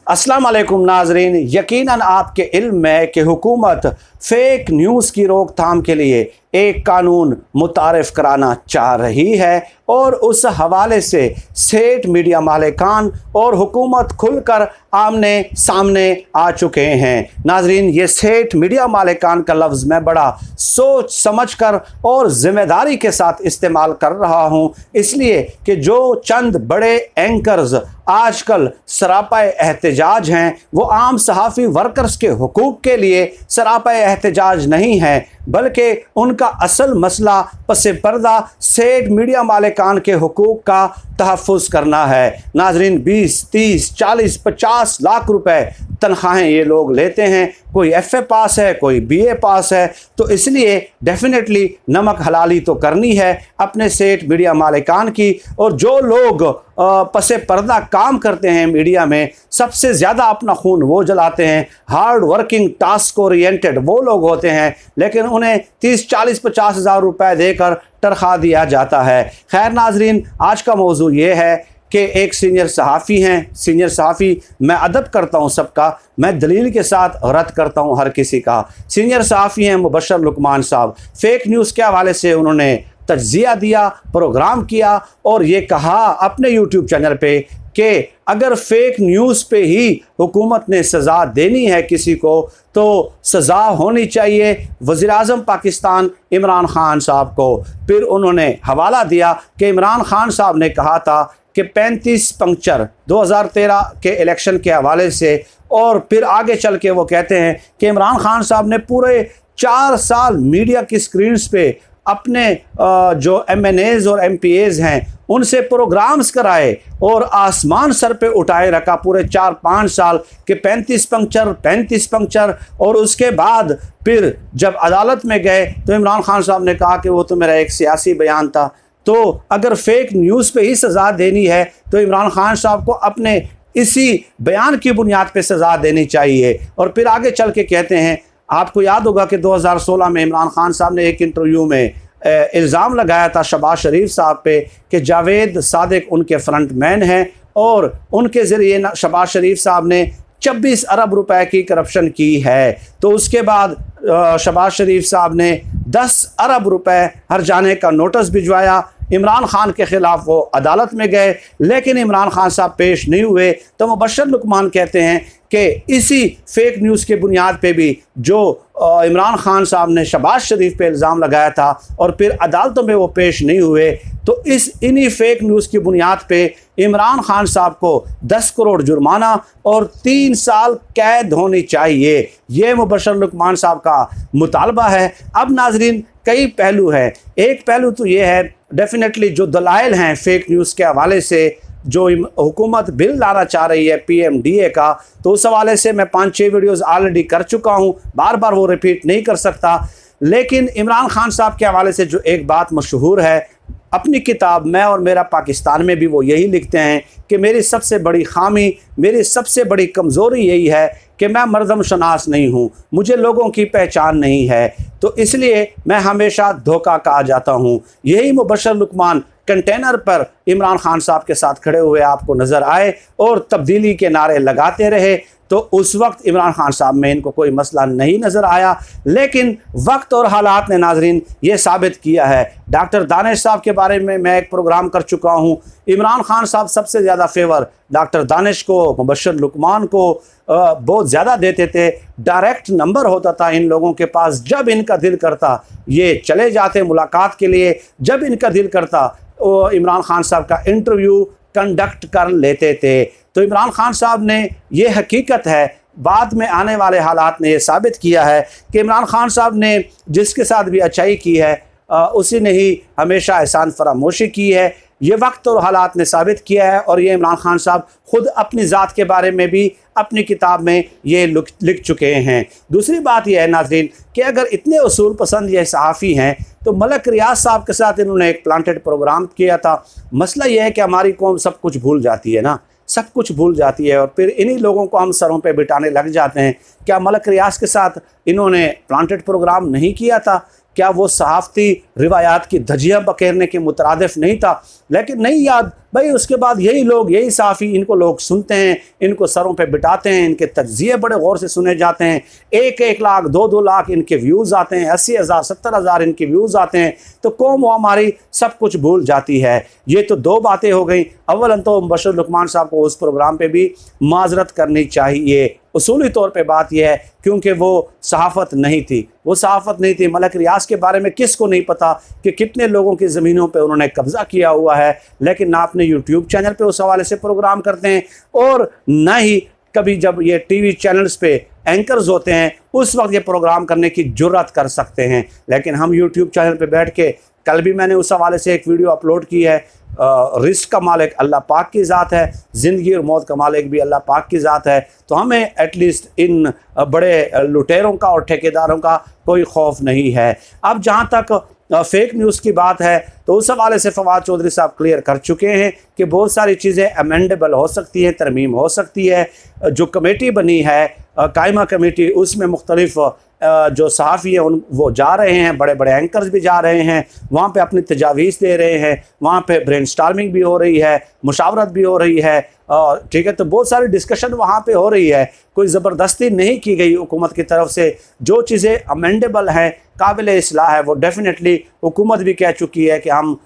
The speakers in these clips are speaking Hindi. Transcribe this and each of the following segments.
अस्सलाम वालेकुम नाजरीन, यकीनन आपके इल्म में कि हुकूमत फ़ेक न्यूज़ की रोकथाम के लिए एक कानून मुतारिफ़ कराना चाह रही है और उस हवाले से सेठ मीडिया मालिकान और हुकूमत खुलकर आमने सामने आ चुके हैं। नाजरीन, ये सेठ मीडिया मालिकान का लफ्ज़ मैं बड़ा सोच समझ कर और ज़िम्मेदारी के साथ इस्तेमाल कर रहा हूँ, इसलिए कि जो चंद बड़े एंकर्स आजकल सरापा एहतजाज हैं वो आम सहाफ़ी वर्कर्स के हुकूक़ के लिए सरापा एहतजाज नहीं है, बल्कि उनका असल मसला पसे पर्दा सेठ मीडिया मालिकान के हुकूक़ का तहफ़्फ़ुज़ करना है। नाजरीन, 20, 30, 40, 50 लाख रुपए तनख्वाहें ये लोग लेते हैं। कोई FA पास है, कोई BA पास है, तो इसलिए डेफिनेटली नमक हलाली तो करनी है अपने सेठ मीडिया मालिकान की। और जो लोग पसे पर्दा काम करते हैं मीडिया में, सबसे ज़्यादा अपना खून वो जलाते हैं, हार्ड वर्किंग टास्क ओरिएंटेड वो लोग होते हैं, लेकिन उन्हें 30, 40, 50 हज़ार रुपये देकर तनख्वाह दिया जाता है। खैर नाजरीन, आज का मौजू ये है कि एक सीनियर सहाफ़ी हैं। सीनियर सहाफ़ी, मैं अदब करता हूँ सबका, मैं दलील के साथ रद्द करता हूँ हर किसी का। सीनियर सहाफ़ी हैं मुबशर लुकमान साहब। फ़ेक न्यूज़ के हवाले से उन्होंने तज्ज़िया दिया, प्रोग्राम किया और ये कहा अपने यूट्यूब चैनल पे कि अगर फ़ेक न्यूज़ पे ही हुकूमत ने सज़ा देनी है किसी को तो सज़ा होनी चाहिए वज़ीर-ए-आज़म पाकिस्तान इमरान ख़ान साहब को। फिर उन्होंने हवाला दिया कि इमरान ख़ान साहब ने कहा था कि 35 पंक्चर 2013 के इलेक्शन के हवाले से, और फिर आगे चल के वो कहते हैं कि इमरान ख़ान साहब ने पूरे 4 साल मीडिया की स्क्रीन्स पे अपने जो MNAs और MPAs हैं उनसे प्रोग्राम्स कराए और आसमान सर पे उठाए रखा पूरे 4-5 साल के 35 पंक्चर। और उसके बाद फिर जब अदालत में गए तो इमरान ख़ान साहब ने कहा कि वो तो मेरा एक सियासी बयान था। तो अगर फ़ेक न्यूज़ पे ही सज़ा देनी है तो इमरान ख़ान साहब को अपने इसी बयान की बुनियाद पे सज़ा देनी चाहिए। और फिर आगे चल के कहते हैं, आपको याद होगा कि 2016 में इमरान ख़ान साहब ने एक इंटरव्यू में इल्ज़ाम लगाया था शहबाज शरीफ साहब पे कि जावेद सादिक उनके फ्रंट मैन हैं और उनके ज़रिए शहबाज शरीफ साहब ने 26 अरब रुपए की करप्शन की है। तो उसके बाद शहबाज शरीफ साहब ने 10 अरब रुपए हर जाने का नोटिस भिजवाया। इमरान ख़ान के ख़िलाफ़ वो अदालत में गए, लेकिन इमरान ख़ान साहब पेश नहीं हुए। तो मुबशर लुकमान कहते हैं कि इसी फ़ेक न्यूज़ के बुनियाद पे भी जो इमरान ख़ान साहब ने शहबाज शरीफ पे इल्ज़ाम लगाया था और फिर अदालतों में वो पेश नहीं हुए, तो इन्हीं फ़ेक न्यूज़ की बुनियाद पे इमरान ख़ान साहब को 10 करोड़ जुर्माना और 3 साल कैद होनी चाहिए। ये मुबशर लुकमान साहब का मुतालबा है। अब नाजरीन, कई पहलू हैं। एक पहलू तो ये है डेफिनेटली जो दलाइल हैं फ़ेक न्यूज़ के हवाले से, जो हुकूमत बिल लाना चाह रही है PMDA का, तो उस हवाले से मैं 5-6 वीडियोज़ ऑलरेडी कर चुका हूँ, बार बार वो रिपीट नहीं कर सकता। लेकिन इमरान ख़ान साहब के हवाले से जो एक बात मशहूर है, अपनी किताब मैं और मेरा पाकिस्तान में भी वो यही लिखते हैं कि मेरी सबसे बड़ी खामी, मेरी सबसे बड़ी कमज़ोरी यही है कि मैं मर्दम शनास नहीं हूँ, मुझे लोगों की पहचान नहीं है, तो इसलिए मैं हमेशा धोखा खा जाता हूँ। यही मुबशर लुकमान कंटेनर पर इमरान ख़ान साहब के साथ खड़े हुए आपको नज़र आए और तब्दीली के नारे लगाते रहे, तो उस वक्त इमरान ख़ान साहब में इनको कोई मसला नहीं नज़र आया। लेकिन वक्त और हालात ने नाजरीन ये साबित किया है। डॉक्टर दानिश साहब के बारे में मैं एक प्रोग्राम कर चुका हूँ। इमरान ख़ान साहब सबसे ज़्यादा फेवर डॉक्टर दानिश को, मुबशर लुकमान को बहुत ज़्यादा देते थे। डायरेक्ट नंबर होता था इन लोगों के पास, जब इनका दिल करता ये चले जाते मुलाकात के लिए, जब इनका दिल करता वो इमरान ख़ान साहब का इंटरव्यू कंडक्ट कर लेते थे। तो इमरान ख़ान साहब ने, ये हकीकत है, बाद में आने वाले हालात ने यह साबित किया है कि इमरान ख़ान साहब ने जिसके साथ भी अच्छाई की है उसी ने ही हमेशा एहसान फरामोशी की है। ये वक्त और हालात ने साबित किया है और ये इमरान ख़ान साहब ख़ुद अपनी ज़ात के बारे में भी अपनी किताब में ये लिख चुके हैं। दूसरी बात यह है नाज़रीन कि अगर इतने उसूल पसंद ये सहाफ़ी हैं तो मलक रियाज साहब के साथ इन्होंने एक प्लांटेड प्रोग्राम किया था। मसला यह है कि हमारी कौम सब कुछ भूल जाती है ना, सब कुछ भूल जाती है और फिर इन्हीं लोगों को हम सरों पे बिठाने लग जाते हैं। क्या मलक रियाज के साथ इन्होंने प्लांटेड प्रोग्राम नहीं किया था? क्या वो सहाफ़ती रिवायात की धज्जियाँ बखेरने के मुतरादिफ नहीं था? लेकिन नहीं याद भाई उसके बाद यही लोग, यही साफ़ी, इनको लोग सुनते हैं, इनको सरों पे बिठाते हैं, इनके तज्ज़िये बड़े गौर से सुने जाते हैं, 1-1 लाख 2-2 लाख इनके व्यूज़ आते हैं, 80,000 70,000 इनके व्यूज़ आते हैं, तो कौम वो हमारी सब कुछ भूल जाती है। ये तो 2 बातें हो गई। अव्वलन तो मुबश्शिर लुकमान साहब को उस प्रोग्राम पे भी माजरत करनी चाहिए। उसूली तौर पे बात यह है क्योंकि वो सहाफ़त नहीं थी, वो सहाफ़त नहीं थी। मलक रियाज के बारे में किसको नहीं पता कि कितने लोगों की ज़मीनों पे उन्होंने कब्ज़ा किया हुआ है, लेकिन ना अपने यूट्यूब चैनल पे उस हवाले से प्रोग्राम करते हैं और ना ही कभी जब ये टीवी चैनल्स पे एंकर्स होते हैं उस वक्त ये प्रोग्राम करने की जुर्रत कर सकते हैं। लेकिन हम यूट्यूब चैनल पे बैठ के, कल भी मैंने उस हवाले से एक वीडियो अपलोड की है, रिस्क का मालिक अल्लाह पाक की ज़ात है, ज़िंदगी और मौत का मालिक भी अल्लाह पाक की ज़ात है, तो हमें एटलीस्ट इन बड़े लुटेरों का और ठेकेदारों का कोई खौफ नहीं है। अब जहाँ तक फेक न्यूज़ की बात है तो उस हवाले से फवाद चौधरी साहब क्लियर कर चुके हैं कि बहुत सारी चीज़ें अमेंडेबल हो सकती हैं, तरमीम हो सकती है। जो कमेटी बनी है, कायमा कमेटी, उसमें मुख्तलिफ जो सहाफ़ी हैं वो जा रहे हैं, बड़े बड़े एंकर्स भी जा रहे हैं, वहाँ पे अपनी तजावीज़ दे रहे हैं, वहाँ पे ब्रेनस्टॉर्मिंग भी हो रही है, मुशावरत भी हो रही है, और ठीक है, तो बहुत सारी डिस्कशन वहाँ पे हो रही है। कोई ज़बरदस्ती नहीं की गई हुकूमत की तरफ से। जो चीज़ें अमेंडेबल हैं, काबिल इस्लाह है, वो डेफिनेटली हुकूमत भी कह चुकी है कि हम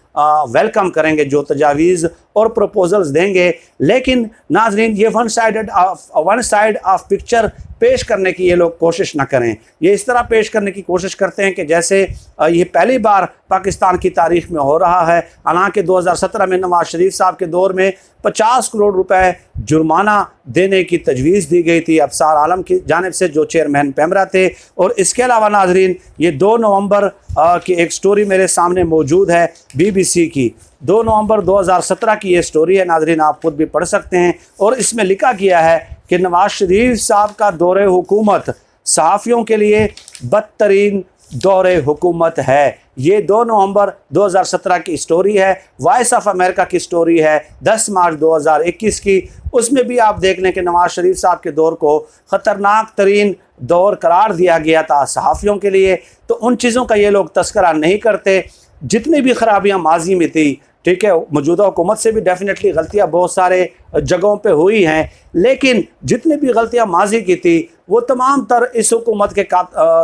वेलकम करेंगे जो तजावीज़ और प्रपोजल्स देंगे। लेकिन नाज़रीन, ये वन साइड ऑफ पिक्चर पेश करने की ये लोग कोशिश ना करें। ये इस तरह पेश करने की कोशिश करते हैं कि जैसे ये पहली बार पाकिस्तान की तारीख़ में हो रहा है। हालांकि 2017 में नवाज शरीफ साहब के दौर में 50 करोड़ रुपए जुर्माना देने की तजवीज़ दी गई थी अफसार आलम की जानिब से, जो चेयरमैन पैमरा थे। और इसके अलावा नाज़रीन, ये 2 नवंबर की एक स्टोरी मेरे सामने मौजूद है BBC की, 2 नवंबर 2017 की ये स्टोरी है नाज़रीन, आप खुद भी पढ़ सकते हैं। और इसमें लिखा गया है कि नवाज शरीफ साहब का दौरे हुकूमत सहाफ़ियों के लिए बदतरीन दौरे हुकूमत है। ये 2 नवंबर 2017 की स्टोरी है, वॉइस ऑफ अमेरिका की स्टोरी है 10 मार्च 2021 की। उसमें भी आप देख लें कि नवाज शरीफ साहब के दौर को ख़तरनाक तरीन दौर करार दिया गया था सहाफ़ियों के लिए। तो उन चीज़ों का ये लोग तस्करा नहीं करते। जितनी भी खराबियाँ माजी में थी, ठीक है, मौजूदा हुकूमत से भी डेफिनेटली गलतियाँ बहुत सारे जगहों पे हुई हैं, लेकिन जितनी भी गलतियाँ माजी की थी वो तमाम तर इस हुकूमत के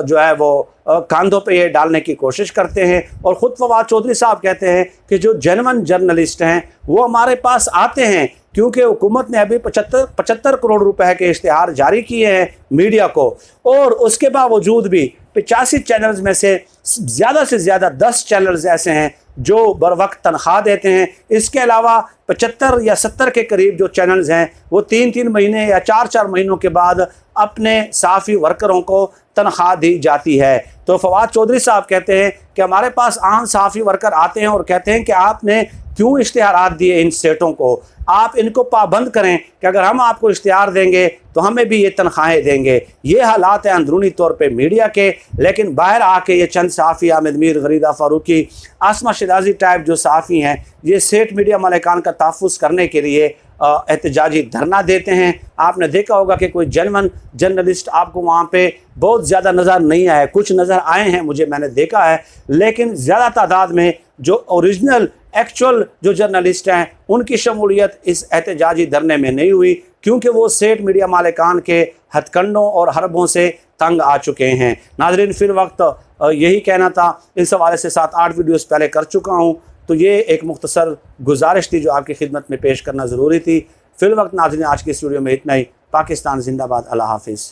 जो है वो कांधों पे ये डालने की कोशिश करते हैं। और ख़ुद फवाद चौधरी साहब कहते हैं कि जो जेन्युइन जर्नलिस्ट हैं वो हमारे पास आते हैं, क्योंकि हुकूमत ने अभी 75 करोड़ रुपए के इश्तिहार जारी किए हैं मीडिया को, और उसके बावजूद भी 85 चैनल्स में से ज़्यादा 10 चैनल्स ऐसे हैं जो बर वक्त तनख्वाह देते हैं। इसके अलावा 75 या 70 के करीब जो चैनल्स हैं वो 3-3 महीने या 4-4 महीनों के बाद अपने सहाफ़ी वर्करों को तनख्वाह दी जाती है। तो फवाद चौधरी साहब कहते हैं कि हमारे पास आम सहाफ़ी वर्कर आते हैं और कहते हैं कि आपने क्यों इश्तिहारात दिए इन सेटों को, आप इनको पाबंद करें कि अगर हम आपको इश्तिहार देंगे तो हमें भी ये तनख्वाहें देंगे। ये हालात हैं अंदरूनी तौर पे मीडिया के। लेकिन बाहर आके ये चंद सहाफ़ी, आमिद मीर, गरीदा फ़ारूकी, आसमा शिराजी टाइप जो सहाफ़ी हैं, ये सेठ मीडिया मालिकान का तहफ़्फ़ुज़ करने के लिए एहतजाजी धरना देते हैं। आपने देखा होगा कि कोई जेन्युइन जर्नलिस्ट आपको वहाँ पे बहुत ज़्यादा नज़र नहीं आए, कुछ नज़र आए हैं, मैंने देखा है, लेकिन ज़्यादा तादाद में जो ओरिजिनल एक्चुअल जो जर्नलिस्ट हैं उनकी शमूलियत इस एहतजाजी धरने में नहीं हुई, क्योंकि वो सेठ मीडिया मालिकान के हथकंडों और हरबों से तंग आ चुके हैं। नाज़रीन, फिर वक्त यही कहना था। इस हवाले से 7-8 वीडियोस पहले कर चुका हूँ, तो ये एक मुख्तसर गुजारिश थी जो आपकी खिदमत में पेश करना ज़रूरी थी। फिर वक्त नाज़रीन, आज की इस वीडियो में इतना ही। पाकिस्तान जिंदाबाद। अल्लाह हाफिज़।